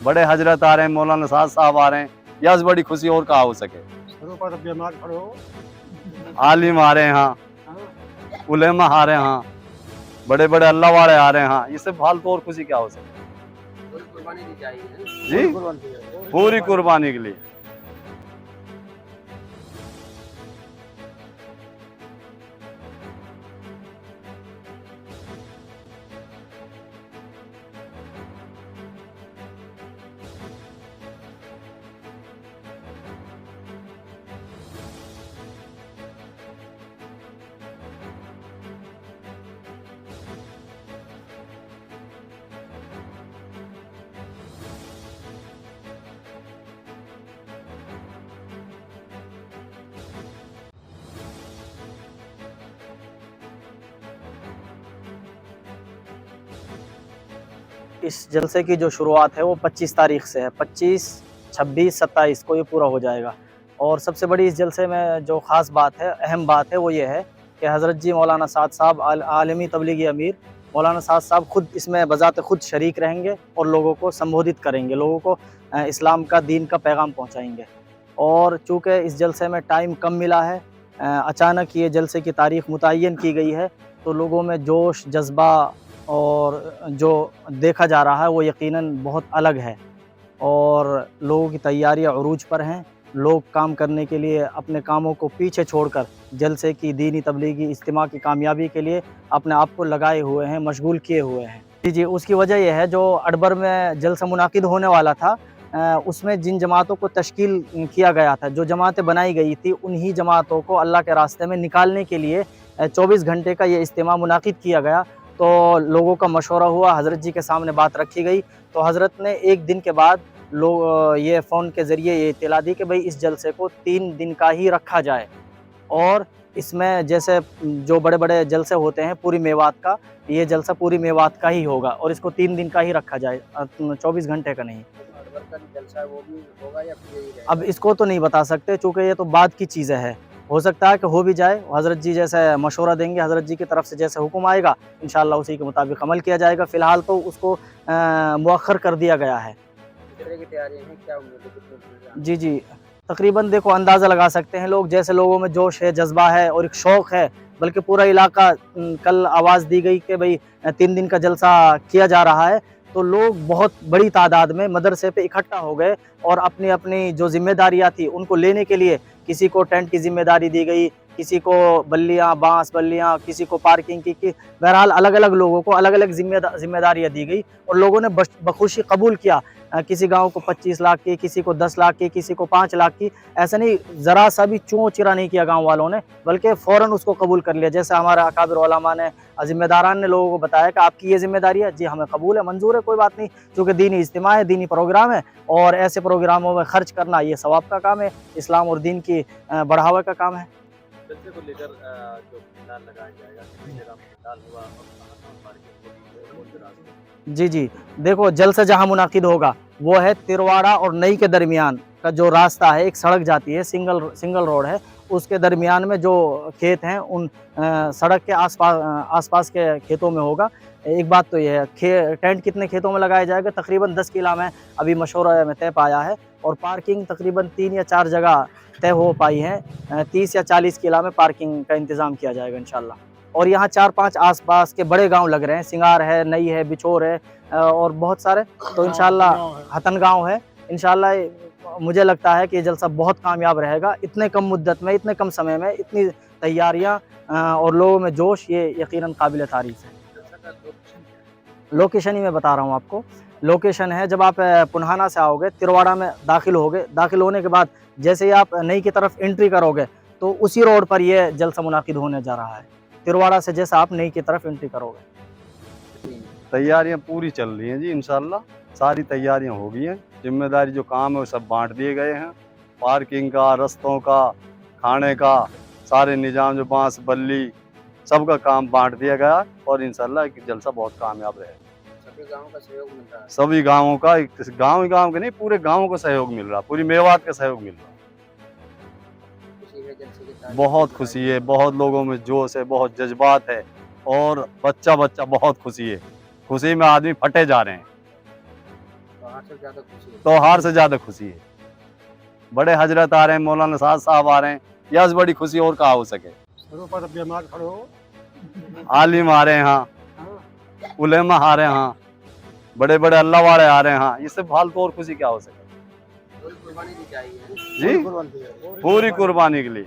बड़े हजरत आ रहे हैं, मौलाना साद साहब आ रहे हैं, यह से बड़ी खुशी और कहाँ हो सके। आलिम आ रहे हैं यहाँ, उलेमा आ रहे हैं यहाँ, बड़े बड़े अल्लाह वाले आ रहे हैं यहाँ, इससे फालतू और खुशी क्या हो सके। पूरी कुर्बानी दी जाएगी जी, पूरी कुर्बानी के लिए। इस जलसे की जो शुरुआत है वो 25 तारीख से है। 25, 26, 27 को ये पूरा हो जाएगा। और सबसे बड़ी इस जलसे में जो ख़ास बात है, अहम बात है, वो ये है कि हज़रत जी मौलाना साद साहब आलमी तबलीगी अमीर मौलाना साद साहब खुद इसमें बज़ात खुद शरीक रहेंगे और लोगों को संबोधित करेंगे, लोगों को इस्लाम का, दीन का पैगाम पहुँचाएँगे। और चूँकि इस जलसे में टाइम कम मिला है, अचानक ये जलसे की तारीख़ मुतय्यन की गई है, तो लोगों में जोश, जज्बा और जो देखा जा रहा है वो यकीनन बहुत अलग है। और लोगों की तैयारियां उरूज पर हैं। लोग काम करने के लिए अपने कामों को पीछे छोड़कर जलसे की, दीनी तबलीगी इज्तिमा की कामयाबी के लिए अपने आप को लगाए हुए हैं, मशगूल किए हुए हैं। जी, उसकी वजह यह है, जो अडबर में जलसा मुनाकिद होने वाला था, उसमें जिन जमातों को तश्कील किया गया था, जो जमातें बनाई गई थी, उन्हीं जमातों को अल्लाह के रास्ते में निकालने के लिए 24 घंटे का ये इज्तिमा मुनाकिद किया गया। तो लोगों का मशवरा हुआ, हज़रत जी के सामने बात रखी गई, तो हज़रत ने एक दिन के बाद लोग ये फ़ोन के ज़रिए ये इत्तला दी कि भाई इस जलसे को 3 दिन का ही रखा जाए। और इसमें जैसे जो बड़े बड़े जलसे होते हैं पूरी मेवात का, ये जलसा पूरी मेवात का ही होगा और इसको 3 दिन का ही रखा जाए, 24 घंटे का नहीं। जलसा है वो भी होगा या फिर यही रहेगा? अब इसको तो नहीं बता सकते, चूँकि ये तो बाद की चीज़ें हैं। हो सकता है कि हो भी जाए, हज़रत जी जैसे मशवरा देंगे, हज़रत जी की तरफ से जैसे हुक्म आएगा, इंशाअल्लाह उसी के मुताबिक अमल किया जाएगा। फ़िलहाल तो उसको मुअख्खर कर दिया गया है। किस तरह की तैयारियां हैं, क्या उम्मीद है, कितने दिन? जी, जी। तकरीबन देखो, अंदाज़ा लगा सकते हैं लोग, जैसे लोगों में जोश है, जज़्बा है और एक शौक़ है, बल्कि पूरा इलाका, कल आवाज़ दी गई कि भई 3 दिन का जलसा किया जा रहा है, तो लोग बहुत बड़ी तादाद में मदरसे पे इकट्ठा हो गए और अपनी-अपनी जो ज़िम्मेदारियाँ थी उनको लेने के लिए, किसी को टेंट की ज़िम्मेदारी दी गई, किसी को बल्लियाँ, बाँस बल्लियाँ, किसी को पार्किंग की बहरहाल अलग-अलग लोगों को अलग-अलग ज़िम्मेदारियाँ दी गई और लोगों ने बख़ुशी कबूल किया। किसी गाँव को 25 लाख की, किसी को 10 लाख की, किसी को 5 लाख की, ऐसा नहीं, ज़रा सा भी चूँ-चिरा नहीं किया गाँव वालों ने, बल्कि फ़ौरन उसको कबूल कर लिया। जैसे हमारे अकाबिर उलमा ने, ज़िम्मेदारान ने लोगों को बताया कि आपकी ये ज़िम्मेदारी है, जी हमें कबूल है, मंजूर है, कोई बात नहीं, क्योंकि दीनी इज्तिमा है, दीनी प्रोग्राम है और ऐसे प्रोग्रामों में खर्च करना ये सवाब का काम है, इस्लाम और दीन की बढ़ावा का काम है। जलसे को लेकर जो पंडाल लगाया जाएगा, कितनी जगह पंडाल हुआ और कहाँ-कहाँ पार्किंग होगी, कौन से रास्ते? जी, जी। देखो, जलसा जहाँ मुनाकिद होगा वो है तिरवाड़ा और नई के दरमियान का जो रास्ता है, एक सड़क जाती है, सिंगल रोड है, उसके दरमियान में जो खेत हैं उन सड़क के आसपास के खेतों में होगा। एक बात तो ये है, टेंट कितने खेतों में लगाया जाएगा, तकरीबन 10 किला में अभी मशवरा में तय पाया है और पार्किंग तकरीबन 3 या 4 जगह तय हो पाई है। 30 या 40 किला में पार्किंग का इंतज़ाम किया जाएगा इंशाअल्लाह। और यहाँ 4-5 आस-पास के बड़े गाँव लग रहे हैं, सिंगार है, नई है, बिछोर है और बहुत सारे, तो इंशाअल्लाह हतन गाँव है। इंशाअल्लाह मुझे लगता है कि ये जलसा बहुत कामयाब रहेगा। इतने कम मुद्दत में, इतने कम समय में इतनी तैयारियाँ और लोगों में जोश, ये यकीनन काबिल तारीफ़ है। जलसा का लोकेशन क्या है? लोकेशन ही मैं बता रहा हूँ आपको। लोकेशन है, जब आप पुन्हाना से आओगे, तिरवाड़ा में दाखिल होगे, दाखिल होने के बाद जैसे ही आप नई की तरफ एंट्री करोगे, तो उसी रोड पर ये जलसा मुनाकिद होने जा रहा है। तिरवाड़ा से जैसे आप नई की तरफ एंट्री करोगे। तैयारियां पूरी चल रही हैं जी, इंशाल्लाह सारी तैयारियां हो गई हैं। जिम्मेदारी जो काम है वो सब बांट दिए गए हैं। पार्किंग का, रस्तों का, खाने का, सारे निज़ाम, जो बांस बल्ली, सबका काम बांट दिया गया और इंशाल्लाह कि जलसा बहुत कामयाब रहेगा। सभी गाँव का सहयोग मिल रहा है? सभी गाँवों का, गाँव ही गाँव के नहीं, पूरे गाँव को सहयोग मिल रहा, पूरी मेवात का सहयोग मिल रहा। खुशी है जलसे की तारीख? बहुत खुशी है, बहुत लोगों में जोश है, बहुत जज्बात है और बच्चा बहुत खुशी है। खुशी में आदमी फटे जा रहे हैं। तो त्योहार से ज़्यादा खुशी है। त्योहार से ज्यादा खुशी है। बड़े हजरत आ रहे हैं, मौलाना साद साहब आ रहे हैं, यह बड़ी खुशी और कहा हो सके। पर बीमार खड़ो आलिम आ रहे हैं यहाँ, उलेमा आ रहे हैं यहाँ, बड़े बड़े अल्लाह वाले आ रहे हैं यहाँ, इससे फालतू और खुशी क्या हो सके। पूरी कुर्बानी दी जाएगी। जी, पूरी कुर्बानी के लिए।